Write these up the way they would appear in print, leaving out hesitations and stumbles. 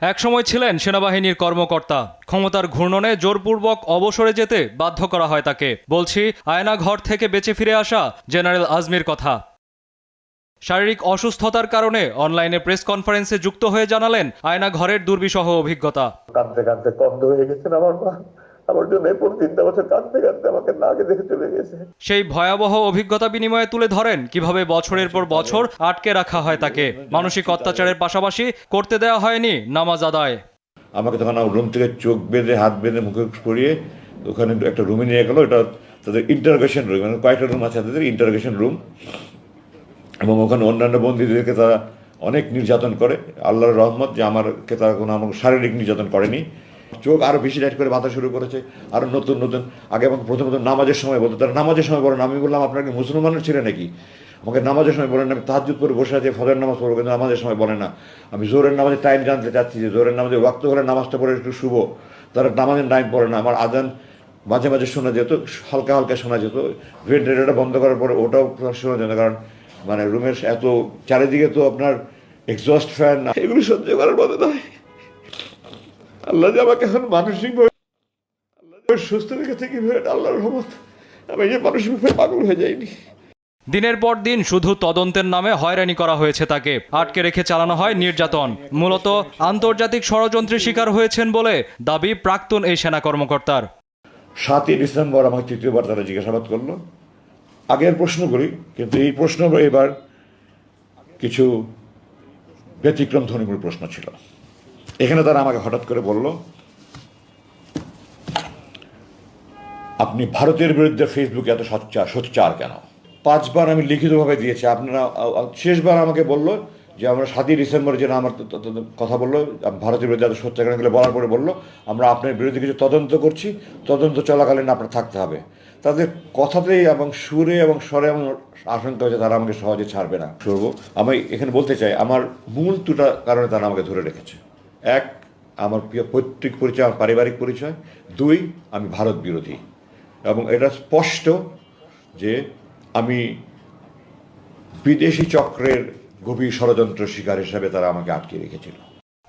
একসময় ছিলেন সেনাবাহিনীর কর্মকর্তা। ক্ষমতার ঘূর্ণনে জোরপূর্বক অবসরে যেতে বাধ্য করা হয় তাকে। বলছি আয়না ঘর থেকে বেঁচে ফিরে আসা জেনারেল আজমির কথা। শারীরিক অসুস্থতার কারণে অনলাইনে প্রেস কনফারেন্সে যুক্ত হয়ে জানালেন আয়না ঘরের দুর্বিষহ অভিজ্ঞতা। কাঁদতে কাঁদতে কন্ধ হয়ে গেছেন আমার মা। আমার জন্য এরপর 3টা বছর কাঁদতে কাঁদতে আমাকে না আগে দেখে চলে গেছে। সেই ভয়াবহ অভিজ্ঞতা বিনিময়ে তুলে ধরেন কিভাবে বছরের পর বছর আটকে রাখা হয় তাকে। মানসিক অত্যাচারের পাশাপাশি করতে দেওয়া হয়নি নামাজ আদায়। আমাকে তখন আমার রুম থেকে চোখ বেঁধে হাত বেঁধে মুখে পরিয়ে ওখানে একটা রুমে নিয়ে গেল। এটা তাদের ইন্টারোগেশন রুম, মানে কয়েকটা রুম আছে তাদের ইন্টারোগেশন রুম, এবং ওখানে অন্যান্য বন্দীদেরকে তারা অনেক নির্যাতন করে। আল্লাহর রহমত যে আমাকে তারা কোনো আমাকে শারীরিক নির্যাতন করেনি। চোখ আরও বেশি লাইট করে বাঁধা শুরু করেছে, আরও নতুন নতুন। আগে আমাকে প্রথমত নামাজের সময় বলতো, তারা নামাজের সময় বলেন। আমি বললাম আপনার কি মুসলমানের ছিলেন নাকি? আমাকে নামাজের সময় বলেন না। আমি তাহাজ্জুদ করে বসে আছি, ফজর নামাজ পড়বো, কিন্তু নামাজের সময় বলে না। আমি জোহরের নামাজের টাইম জানতে চাচ্ছি যে জোহরের নামাজে ওয়াক্ত হলে নামাজটা পড়ে একটু শুভ। তারা নামাজের টাইম পড়ে না। আমার আজান মাঝে মাঝে শোনা যেত, হালকা হালকা শোনা যেত। ভেন্টিলেটরটা বন্ধ করার পরে ওটাও শোনা যেত, কারণ মানে রুমের এত চারিদিকে তো আপনার এক্সস্ট ফ্যান, এগুলি সহ্য করার মতো নয়। আল্লাহ যে আমাকে এখন মানসিকভাবে সুস্থ রেখেছে কিভাবে, আল্লাহর রহমত। আমি যে মানসিকভাবে পাগল হয়ে যাইনি। দিনের পর দিন শুধু তদন্তের নামে হয়রানি করা হয়েছে তাকে। আটকে রেখে চালানো হয় নির্যাতন। মূলত আন্তর্জাতিক ষড়যন্ত্রের শিকার হয়েছেন বলে দাবি প্রাক্তন এই সেনা কর্মকর্তার। 7ই ডিসেম্বর আমাকে তৃতীয়বার তারা জিজ্ঞাসাবাদ করলো। আগের প্রশ্নগুলি, কিন্তু এই প্রশ্ন এবার কিছু ব্যতিক্রম ধর্মীয় প্রশ্ন ছিল। এখানে তারা আমাকে হঠাৎ করে বলল, আপনি ভারতের বিরুদ্ধে ফেসবুকে এত সোচ্চার কেন? 5বার আমি লিখিতভাবে দিয়েছি। আপনারা শেষবার আমাকে বললো যে আমরা 7ই ডিসেম্বর যেন আমার কথা বললো ভারতের বিরুদ্ধে এত সোচ্চার কেন, বলার পরে বললো আমরা আপনার বিরুদ্ধে কিছু তদন্ত করছি, তদন্ত চলাকালীন আপনার থাকতে হবে। তাদের কথাতেই এবং সুরে এবং স্বরে এমন আশঙ্কা হয়েছে তারা আমাকে সহজে ছাড়বে না। আমি এখানে বলতে চাই, আমার মূল দুটা কারণে তারা আমাকে ধরে রেখেছে। এক, আমার পৈতৃক পরিচয়, আমার পারিবারিক পরিচয়। 2, আমি ভারত বিরোধী। এবং এটা স্পষ্ট যে আমি বিদেশি চক্রের গভীর ষড়যন্ত্র শিকার হিসেবে তারা আমাকে আটকে রেখেছিল।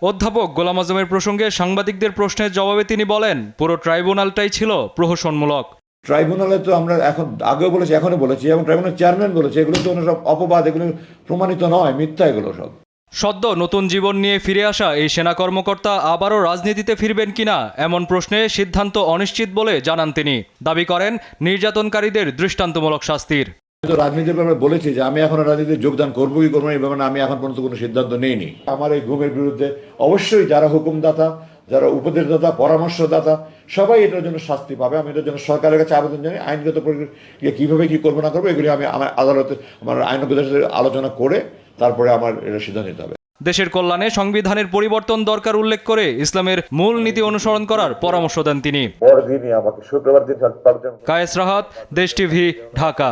অধ্যাপক গোলাম আজমের প্রসঙ্গে সাংবাদিকদের প্রশ্নের জবাবে তিনি বলেন, পুরো ট্রাইব্যুনালটাই ছিল প্রহসনমূলক। ট্রাইব্যুনালে তো আমরা এখন আগেও বলেছি, এখনো বলেছি, এবং ট্রাইব্যুনাল চেয়ারম্যান বলেছে এগুলো তো সব অপবাদ, এগুলো প্রমাণিত নয়, মিথ্যা এগুলো সব। সদ্য নতুন জীবন নিয়ে ফিরে আসা এই সেনা কর্মকর্তা আবারও রাজনীতিতে ফিরবেন কিনা এমন প্রশ্নে সিদ্ধান্ত অনিশ্চিত বলে জানান তিনি। দাবি করেন নির্যাতনকারীদের দৃষ্টান্তমূলক শাস্তির। তো রাজনীতির ব্যাপারে বলেছি যে আমি এখন রাজনীতিতে যোগদান করবো কি করবো না, এই ব্যাপারে আমি এখন পর্যন্ত কোনো সিদ্ধান্ত নেইনি। আমার এই ঘুমের বিরুদ্ধে অবশ্যই যারা হুকুমদাতা, যারা উপদেশদাতা, পরামর্শদাতা, সবাই এটার জন্য শাস্তি পাবে। আমি এটার জন্য সরকারের কাছে আবেদন জানাই। আইনগত প্রক্রিয়া কীভাবে কী করবো না করবো এগুলি আমি আমার আদালতে আমার আইনজ্ঞদের সাথে আলোচনা করে তারপরে আমার এটা সিদ্ধান্ত নিতে হবে। দেশের কল্যাণে সংবিধানের পরিবর্তন দরকার উল্লেখ করে ইসলামের মূল নীতি অনুসরণ করার পরামর্শ দেন তিনি। পরদিনই আমাকে শুক্রবার দিন কায়েস রাহাত, দেশ টিভি, ঢাকা।